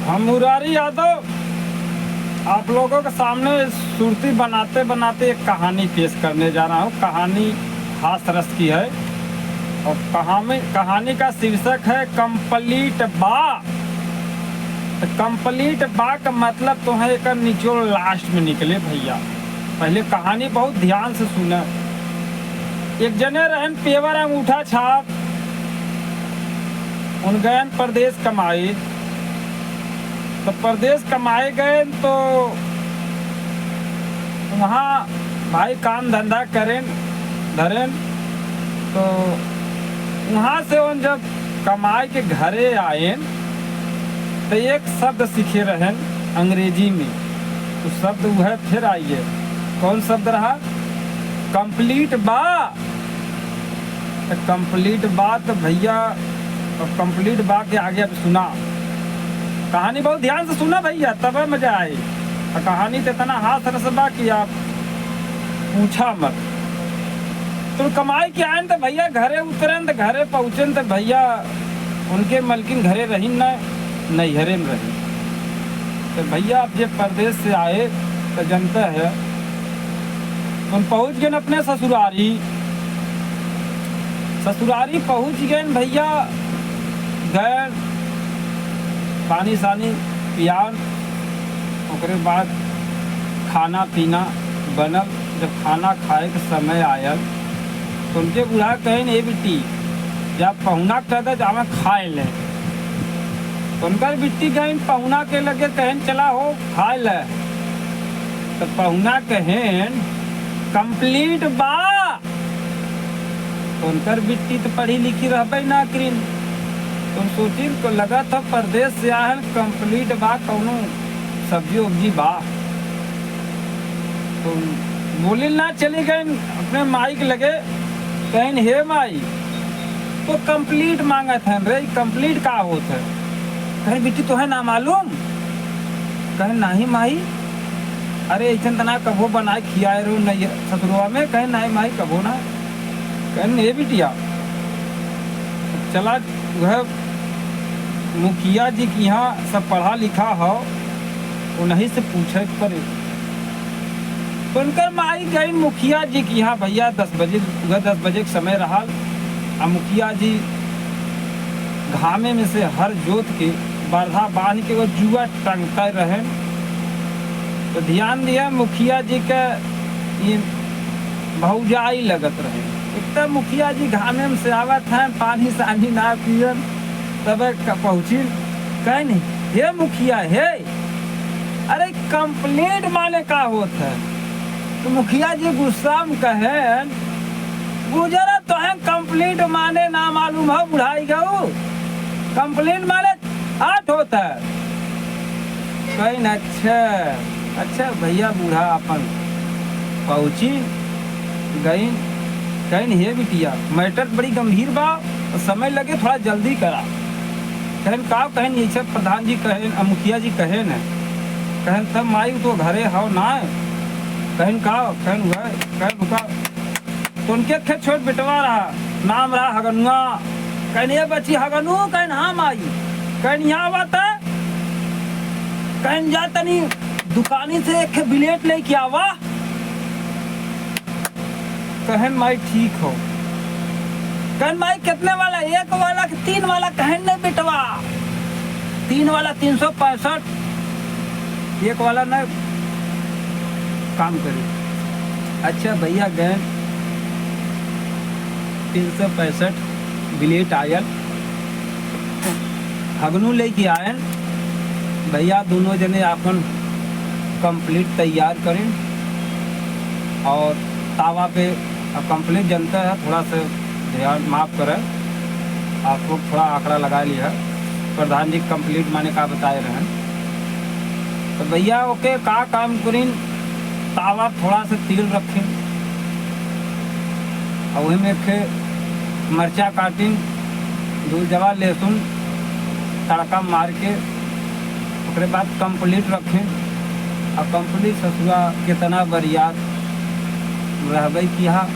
हम मुरारी यादव आप लोगों के सामने सुर्ती बनाते बनाते एक कहानी पेश करने जा रहा हूँ। कहानी हास रस की है और कहानी का शीर्षक है कंप्लीट बा। तो कंप्लीट बा का मतलब तो है एक निचोड़ लास्ट में निकले भैया। पहले कहानी बहुत ध्यान से सुना। एक जने रहन पेवर अंगूठा छाप, उन गए प्रदेश कमाए। तो प्रदेश कमाए गए तो वहाँ भाई काम धंधा करें धरें। तो वहाँ से उन जब कमाए के घरे आए तो एक शब्द सीखे रहें अंग्रेजी में। तो शब्द वह फिर आइए, कौन शब्द रहा? कंप्लीट बा। तो कंप्लीट बा तो भैया कंप्लीट बा के आगे अब सुना। कहानी बहुत ध्यान से सुना भैया, तब मजा आए। और कहानी तो इतना हाथ रस बा कि आप पूछा मत। तो कमाई के आए तो भैया घरे उतरन तो घरे पहुँचन तो भैया उनके मलकिन घरे रही न नैहरे में रही। तो भैया अब जब परदेश से आए तो जनता है उन पहुँच गए अपने ससुरारी। ससुरारी पहुँच गए भैया, गए पानी सानी पियान। उसके बाद खाना पीना बनल। जब खाना खाए के समय आयल तो उनके बूढ़ा कहें ए बिट्टी जब पहुना कहते जावे खाए ले। तो उनकर बिट्टी कहें पहुना के लगे कहें चला हो खाए ले। तो पहुना कहें कंप्लीट बा। तो उनकर बिट्टी तो पढ़ी लिखी रहबे ना करीन। तुम सोची को लगा था परदेश से आए कंप्लीट बा कौनो सब्जी उब्जी बा। तो बोली ना चली गई अपने माई के लगे कहें हे माई तो कंप्लीट मांगा था रे, कंप्लीट का होता है? कहें बेटी तो है ना मालूम? कहें नहीं माई, अरे ऐसा तना कबो बनाए खियाए रो नहीं ससुरवा में। कहें नहीं माई कबो ना। कहें हे बिटिया चला वह मुखिया जी की यहाँ सब पढ़ा लिखा हो उन्हीं से पूछे पड़े। तो उनकर माई गई मुखिया जी की यहाँ भैया 10 बजे के समय रहा। और मुखिया जी घामे में से हर जोत के बरधा बांध के वो जुआ टंगते रहे। तो ध्यान दिया मुखिया जी के ये भौजाई लगत रहे। एक तो मुखिया जी घामे में से आवत हैं, पानी सानी ना पियन, तब पहुँची। कहीं नहीं हे मुखिया हे, अरे कंप्लीट माने का होता है? तो मुखिया जी गुस्सा में कहें गुजरा तो है कंप्लीट माने ना मालूम हो बुढ़ाई गऊ। कंप्लीट माने 8 होता है। कहीं अच्छा भैया बूढ़ा अपन पहुँची गई। कहीं हे बिटिया मैटर बड़ी गंभीर बा, समय लगे थोड़ा जल्दी करा। कहें का? कहें ये सब प्रधान जी कहें मुखिया जी कहें न। कहें तब माई तो घरे हो ना। कहें का? कहें हुआ कहें भुका। तो उनके खेत छोट बेटवा रहा, नाम रहा हगनुआ। कहें ये बच्ची हगनू? कहें हाँ माई। कहें यहाँ बात है? कहें जा तनी दुकानी से एक बिलेट लेके आवा। कहें माई ठीक हो। कहें माई कितने वाला? 1 वाला कि 3 वाला? कहें नहीं बेटवा 3 वाला 365। 1 वाला न काम करे। अच्छा भैया गए 365 बिलेट आयल। हगनू लेके आए भैया। दोनों जने अपन कंप्लीट तैयार करें और तावा पे कंप्लीट जनता है थोड़ा सा ध्यान माफ करें। आपको थोड़ा आंकड़ा लगा लिया। प्रधान जी कंप्लीट माने का बताए रहे। तो भैया ओके का काम करें, तावा थोड़ा सा तेल रखें और वही में मरचा काटें, 2 जवा लहसुन तड़का मार के उसके बाद कंप्लीट रखें। और कंप्लीट ससुरा कितना बरियात रहबे किया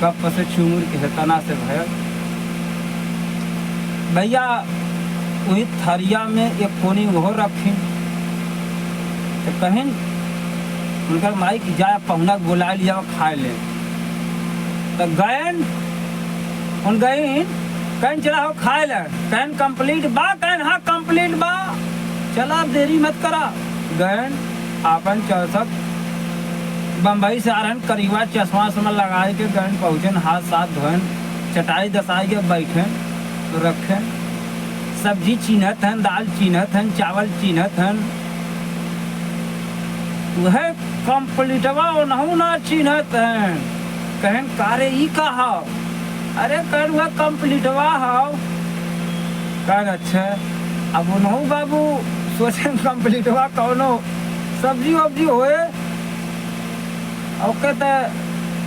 गप से चुमुर के तना से भय। भैया वही थरिया में एक कोनी वो रखी। तो कहीं उनका माई की जाए पहुना बुला लिया खाए ले। तो गैन उन गईन कहीं चला हो खाए ले, कहीं कंप्लीट बा, कहीं हाँ कंप्लीट बा, चला देरी मत करा। गैन आपन चौसक बम्बई से आ रहे करीबा चश्मा वश्मा लगाए के गैन पहुँचन, हाथ साथ धोन, चटाई दसाई के बैठे तो रखें, सब्जी चीन्हत हन, दाल चीन्हत हन, चावल चीन्हत हन, वह कंप्लीटवा ओनहु ना चिन्हत हैं। कहन कारे ई का हाव, अरे कहन वह कंप्लीटवा हाव। कहन अच्छा, अब ओनहु बाबू सोचें कंप्लीटवा कौनो सब्जी वब्जी होए, ओके तो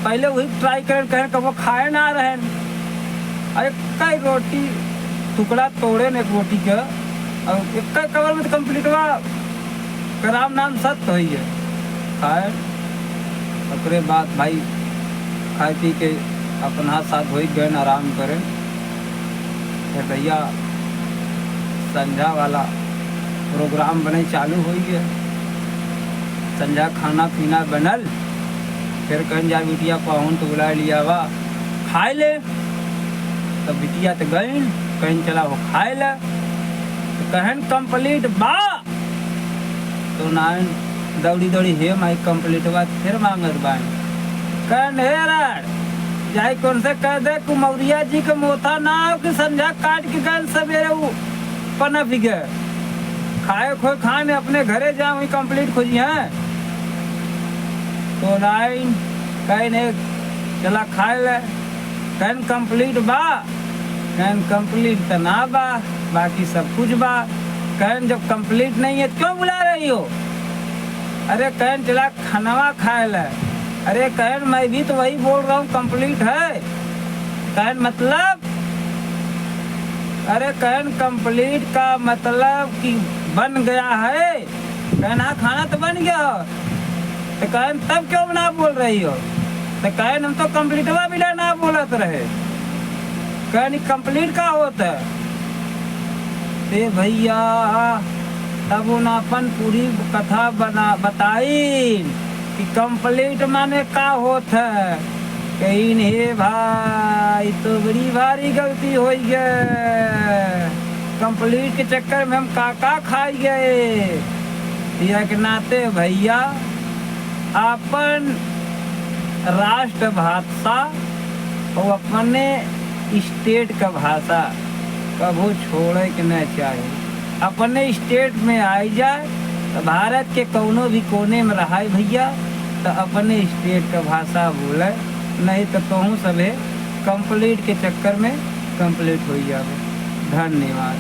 पहले वही ट्राई करें, कहन कब वो खाए ना रहे। अरे कई रोटी टुकड़ा तोड़े न एक रोटी के, और एक कवर में तो कंप्लीटवा कराम नाम सत्य हुई है। खाए ओकरे बाद भाई खाए पी के अपन हाथ साथ धोई गए, आराम करें। फिर भैया संझा वाला प्रोग्राम बने चालू हो गया। संझा खाना पीना बनल, फिर कहीं जा बिटिया पाहुन तो बुला लिया वा खाए ले। तो बिटिया तो गई, कहीं चला वो खाए ले, तो कहन कंप्लीट बा, तो नाइन दौड़ी दौड़ी हे माई कंप्लीट बात फिर मांगत बान। कहन हे राड जाए कौन से कह दे कुमौरिया जी के मोथा ना हो कि संझा काट के गल सवेरे वो पनप गए खाए खोए खाने अपने घरे जा वही कंप्लीट खोजी हैं। तो नाइन कहन चला खाए ले, कहन कंप्लीट बा, कहन कंप्लीट तो ना बा, बाकी सब कुछ बा। कहन जब कंप्लीट नहीं है क्यों बुला रही हो? अरे कहन चला खानवा खाए ले। अरे कहन मैं भी तो वही बोल रहा हूँ कंप्लीट है। कहन मतलब? अरे कहन कंप्लीट का मतलब कि बन गया है। कहन हाँ खाना तो बन गया हो। तो कहन तब क्यों ना बोल रही हो? तो कहन हम तो कंप्लीटवा भी ना बोलत रहे। कहन कंप्लीट का होता है? ते भैया तब उन अपन पूरी कथा बताई कि कंप्लीट माने का होता है। कहीं हे भाई तो बड़ी भारी गलती हो गई, कंप्लीट के चक्कर में हम काका खाई गए। यह के नाते भैया अपन राष्ट्रभाषा और अपने स्टेट का भाषा कभू छोड़े के न चाहिए। अपने स्टेट में आई जाए तो भारत के कोनो भी कोने में रहा भैया तो अपने स्टेट का भाषा बोले, नहीं तो कहूँ सभे कंप्लीट के चक्कर में कंप्लीट हो जाए। धन्यवाद।